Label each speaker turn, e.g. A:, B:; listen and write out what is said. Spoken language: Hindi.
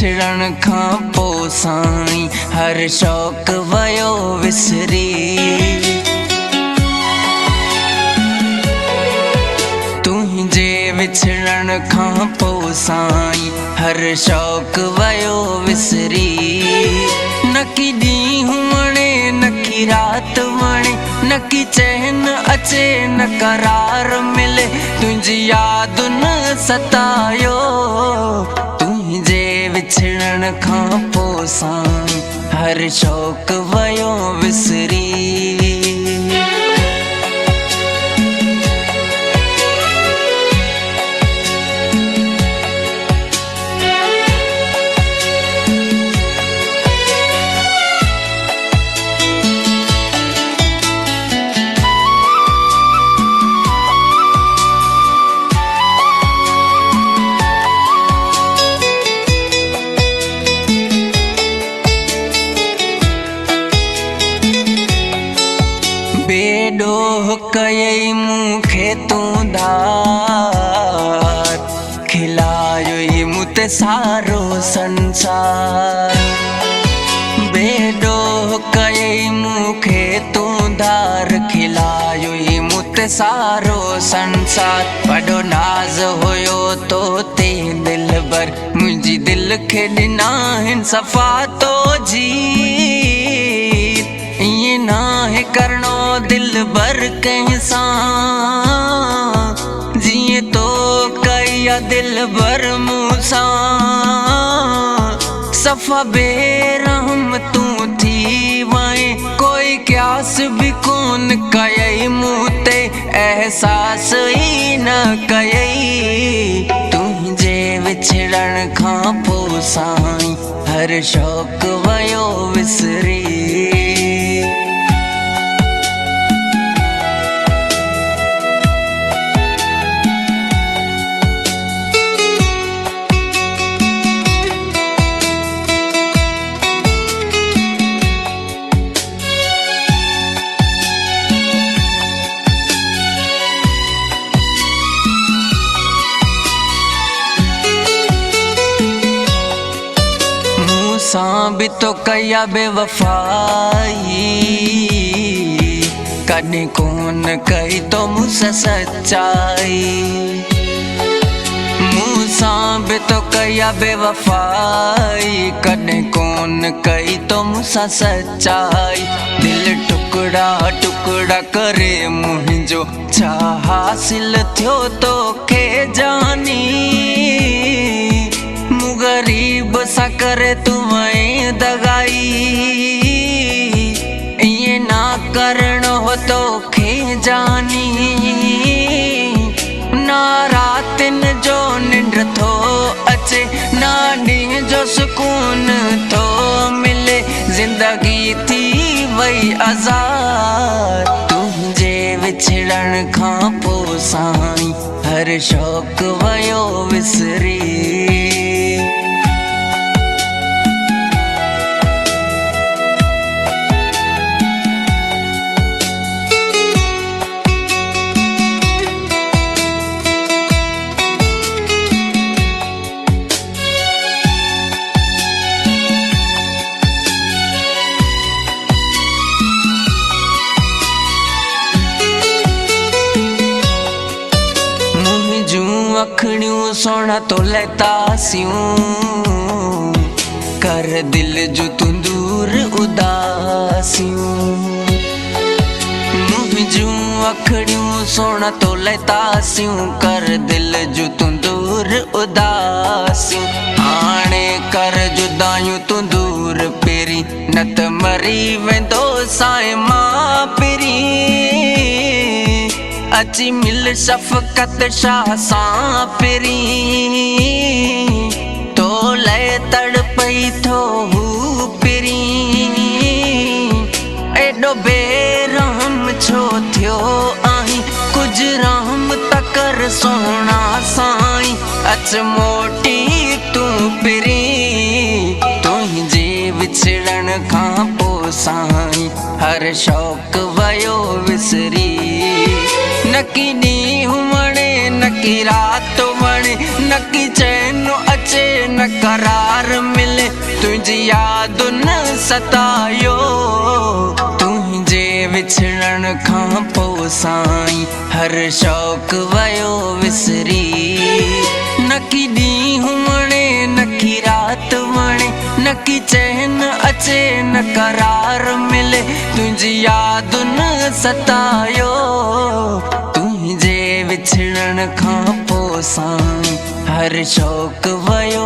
A: विछड़न खां पोइ साईं हर शौक़ वयो विसरी। तुंहिंजे विछड़न खां पोइ साईं हर शौक़ वयो विसरी। न की ॾींहुं वणे न की रात वणे न की चैन अचे न करार मिले तुंहिंजी यादि न सतायो। तुंहिंजे विछड़न खां पोइ साईं हर शौक़ वयो विसरी। बेडोह कयई मूंखे तूं धार खिलायो मूंते सारो संसार। बेडोह कयई मूंखे तूं धार खिलायो मूंते सारो संसार। वॾो नाज़ हुयो तो ते दिल भर मुंहिंजी दिल खे ॾिनाहिन सफ़ा तो जी। ये नाहे करणो दिल भर कंहिं सां जीअं तो कई दिल भर मूंसां। सफ़ा बेरहम तूं थी वए कोई क्यास बि कोन कयई मूं ते एहसास ई न कयई। तुंहिंजे विछड़न खां पोइ साईं हर शौक़ वयो विसरी। सां भी तो कया बेवफाई कॾहिं कोन कई तो मूंसां सच्चाई। मूंसां भी तो कया बेवफाई कॾहिं कोन कई तो मूंसां सच्चाई। दिल टुकड़ा टुकड़ा करे मुंहिंजो छा हासिल थियो तोखे जानी। गरीब सा करे तुम्हें दगाई ये ना करणो हो तो खे जानी। ना रातिन जो निंड थो अचे ना ॾींहं जो सुकून थो मिले जिंदगी थी वई आज़ाद। तुंहिंजे विछड़न खां पोइ साईं हर शौक़ वयो विसरी। अखड़ियूं सोना तो लेतासियूं कर दिल जो तू दूर उदासियूं। मुंहिंजूं अखड़ियूं सोना तो लेतासियूं कर दिल जो तू दूर उदासियूं। हाणे कर जुदायूं तू दूर पेरी न त मरी वेंदो साईं मां पेरी। अची मिल शफ़क़त शाह सां पेरी तो लय तड़पई थो हू पेरी। एॾो बेरहम छो थियो आहीं कुझु रहम त कर सोना साईं अच मोटी तूं पेरी। तुंहिंजे विछड़न खां पोइ साईं हर शौक़ वयो विसरी। न की ॾींहुं वणे न की रात वणे न की चैन अचे न न करार मिले तुझी याद न सतायो तुझे विछड़न खां पोइ साईं हर शौक़ वयो विसरी न की ॾींहुं वणे न की रात वणे न की चैन अचे न करार मिले तुझी याद न सतायो तुझे विछड़न खां पोइ साईं हर शौक़ वयो